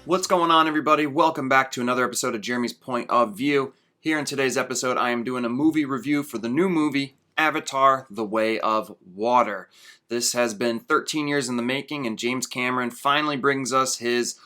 What's going on, everybody? Welcome back to another episode of Jeremy's Point of View. Here in today's episode, I am doing a movie review for the new movie, Avatar: The Way of Water. This has been 13 years in the making, and James Cameron finally brings us his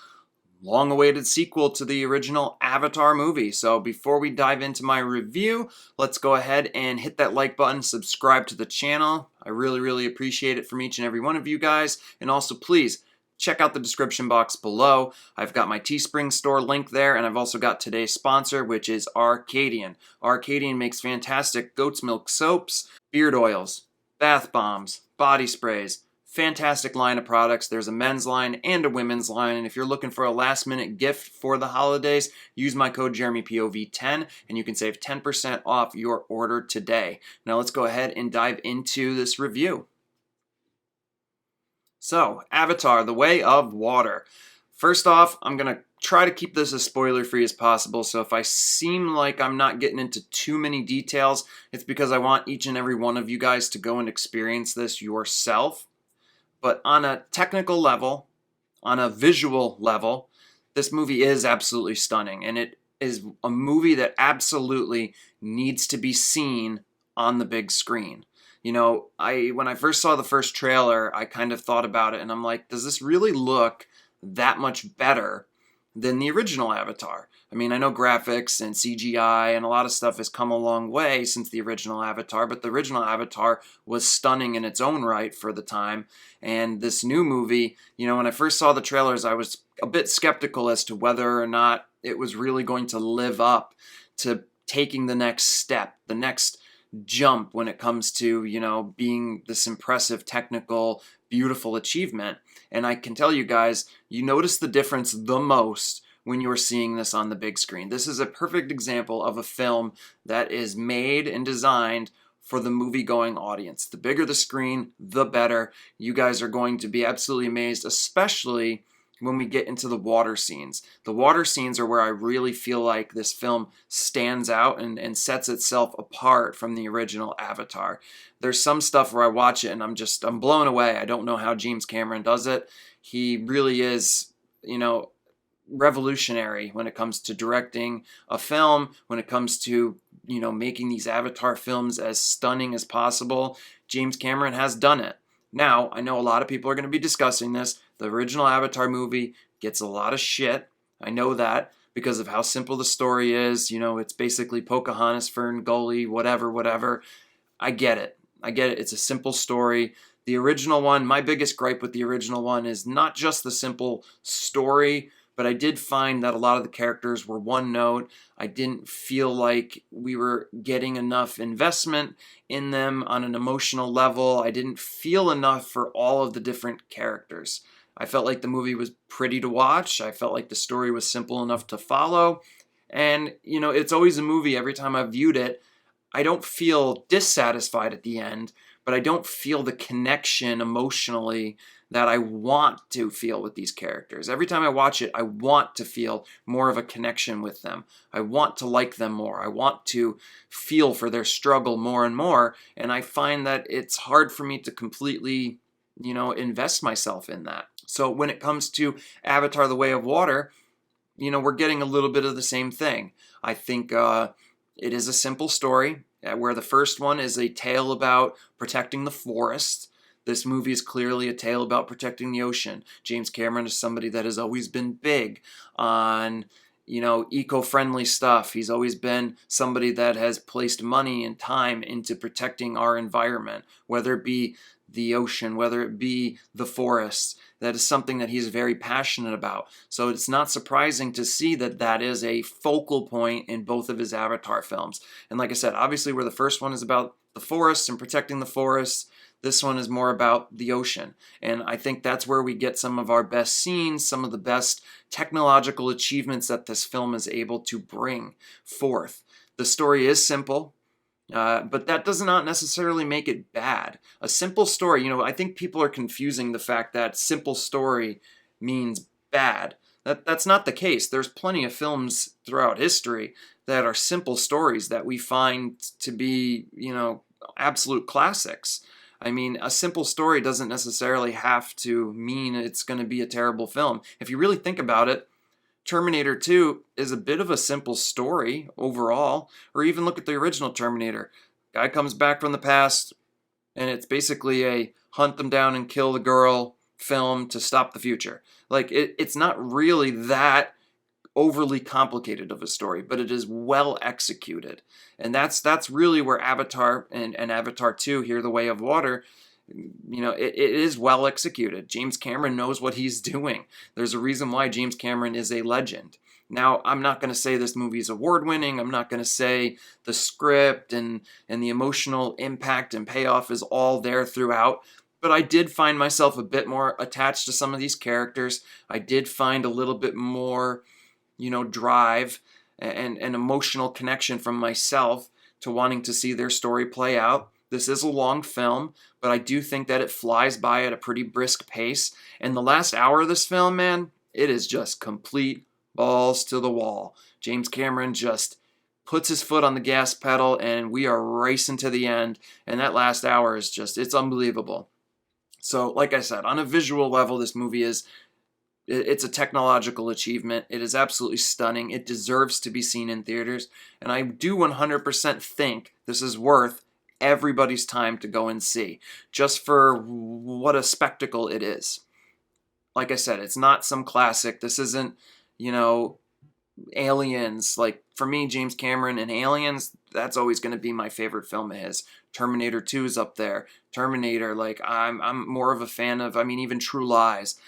long-awaited sequel to the original Avatar movie. So before we dive into my review, let's go ahead and hit that like button, subscribe to the channel. I really appreciate it from each and every one of you guys. And also, please, check out the description box below. I've got my Teespring store link there, and I've also got today's sponsor, which is Arcadian. Arcadian makes fantastic goat's milk soaps, beard oils, bath bombs, body sprays, fantastic line of products. There's a men's line and a women's line, and if you're looking for a last-minute gift for the holidays, use my code JeremyPOV10, and you can save 10% off your order today. Now let's go ahead and dive into this review. So, Avatar: The Way of Water. First off, I'm going to try to keep this as spoiler-free as possible, so if I seem like I'm not getting into too many details, it's because I want each and every one of you guys to go and experience this yourself. But on a technical level, on a visual level, this movie is absolutely stunning, and it is a movie that absolutely needs to be seen on the big screen. You know, when I first saw the first trailer, I kind of thought about it, and I'm like, does this really look that much better than the original Avatar? I mean, I know graphics and CGI and a lot of stuff has come a long way since the original Avatar, but the original Avatar was stunning in its own right for the time. And this new movie, you know, when I first saw the trailers, I was a bit skeptical as to whether or not it was really going to live up to taking the next step, the next jump when it comes to, you know, being this impressive, technical, beautiful achievement. And I can tell you guys, you notice the difference the most when you're seeing this on the big screen. This is a perfect example of a film that is made and designed for the movie-going audience. The bigger the screen, the better. You guys are going to be absolutely amazed, especially when we get into the water scenes. The water scenes are where I really feel like this film stands out and sets itself apart from the original Avatar. There's some stuff where I watch it and I'm blown away. I don't know how James Cameron does it. He really is, you know, revolutionary when it comes to directing a film, when it comes to, you know, making these Avatar films as stunning as possible. James Cameron has done it. Now, I know a lot of people are going to be discussing this. The original Avatar movie gets a lot of shit. I know that because of how simple the story is. You know, it's basically Pocahontas, Fern Gully, whatever. I get it. It's a simple story. The original one, my biggest gripe with the original one is not just the simple story, but I did find that a lot of the characters were one note. I didn't feel like we were getting enough investment in them on an emotional level. I didn't feel enough for all of the different characters. I felt like the movie was pretty to watch. I felt like the story was simple enough to follow. And, you know, it's always a movie, every time I've viewed it, I don't feel dissatisfied at the end, but I don't feel the connection emotionally that I want to feel with these characters. Every time I watch it, I want to feel more of a connection with them. I want to like them more. I want to feel for their struggle more and more, and I find that it's hard for me to completely, you know, invest myself in that. So when it comes to Avatar: The Way of Water, you know, we're getting a little bit of the same thing. I think it is a simple story, where the first one is a tale about protecting the forest. This movie is clearly a tale about protecting the ocean. James Cameron is somebody that has always been big on, you know, eco-friendly stuff. He's always been somebody that has placed money and time into protecting our environment, whether it be the ocean, whether it be the forests. That is something that he's very passionate about. So it's not surprising to see that that is a focal point in both of his Avatar films. And like I said, obviously where the first one is about the forests and protecting the forests, this one is more about the ocean. And I think that's where we get some of our best scenes, some of the best technological achievements that this film is able to bring forth. The story is simple. But that does not necessarily make it bad. A simple story, you know, I think people are confusing the fact that simple story means bad. That's not the case. There's plenty of films throughout history that are simple stories that we find to be, you know, absolute classics. I mean, a simple story doesn't necessarily have to mean it's going to be a terrible film. If you really think about it, Terminator 2 is a bit of a simple story overall, or even look at the original Terminator. Guy comes back from the past, and it's basically a hunt them down and kill the girl film to stop the future. Like, it's not really that overly complicated of a story, but it is well executed. And that's really where Avatar and Avatar 2 here, The Way of Water, it is well executed. James Cameron knows what he's doing. There's a reason why James Cameron is a legend. Now, I'm not going to say this movie is award-winning. I'm not going to say the script and the emotional impact and payoff is all there throughout. But I did find myself a bit more attached to some of these characters. I did find a little bit more, drive and an emotional connection from myself to wanting to see their story play out. This is a long film, but I do think that it flies by at a pretty brisk pace. And the last hour of this film, man, it is just complete balls to the wall. James Cameron just puts his foot on the gas pedal, and we are racing to the end. And that last hour is it's unbelievable. So, like I said, on a visual level, this movie it's a technological achievement. It is absolutely stunning. It deserves to be seen in theaters. And I do 100% think this is worth everybody's time to go and see, just for what a spectacle it is. Like I said, it's not some classic. This isn't, Aliens. Like, for me, James Cameron and Aliens, that's always going to be my favorite film of his. Terminator 2 is up there. Terminator, like, I'm more of a fan of, even True Lies.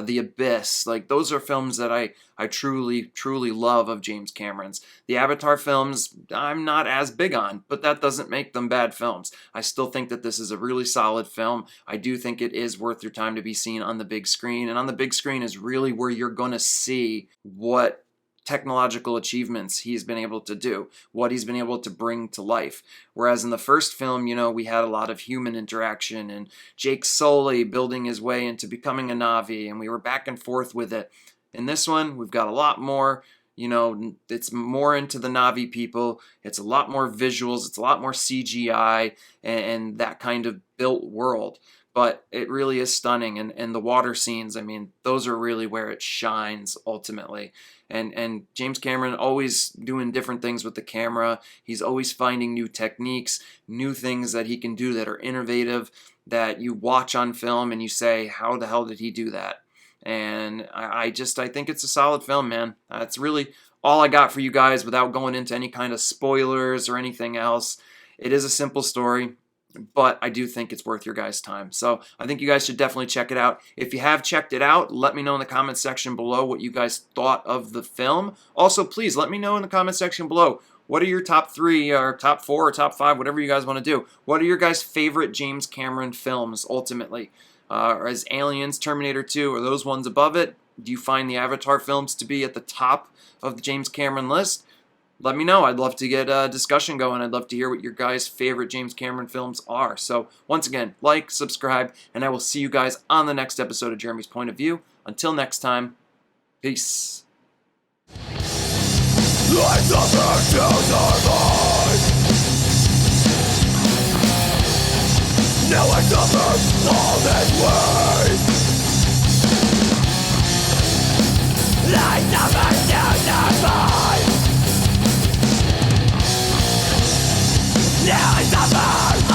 The Abyss, like, those are films that I truly love of James Cameron's. The Avatar films, I'm not as big on, but that doesn't make them bad films. I still think that this is a really solid film. I do think it is worth your time to be seen on the big screen, and on the big screen is really where you're going to see what technological achievements he's been able to do, what he's been able to bring to life. Whereas in the first film, we had a lot of human interaction and Jake Sully building his way into becoming a Na'vi, and we were back and forth with it. In this one, we've got a lot more, it's more into the Na'vi people, it's a lot more visuals, it's a lot more CGI and that kind of built world. But it really is stunning, and the water scenes, those are really where it shines ultimately. And James Cameron always doing different things with the camera. He's always finding new techniques, new things that he can do that are innovative, that you watch on film and you say, how the hell did he do that? And I think it's a solid film, man. That's really all I got for you guys without going into any kind of spoilers or anything else. It is a simple story, but I do think it's worth your guys' time. So I think you guys should definitely check it out. If you have checked it out, let me know in the comment section below what you guys thought of the film. Also, please let me know in the comment section below, what are your top 3 or top 4 or top 5, whatever you guys want to do. What are your guys' favorite James Cameron films, ultimately? As Aliens, Terminator 2, are those ones above it? Do you find the Avatar films to be at the top of the James Cameron list? Let me know. I'd love to get a discussion going. I'd love to hear what your guys' favorite James Cameron films are. So, once again, like, subscribe, and I will see you guys on the next episode of Jeremy's Point of View. Until next time, peace. I suffer to survive. Now I suffer all this way. I suffer to survive. Now I suffer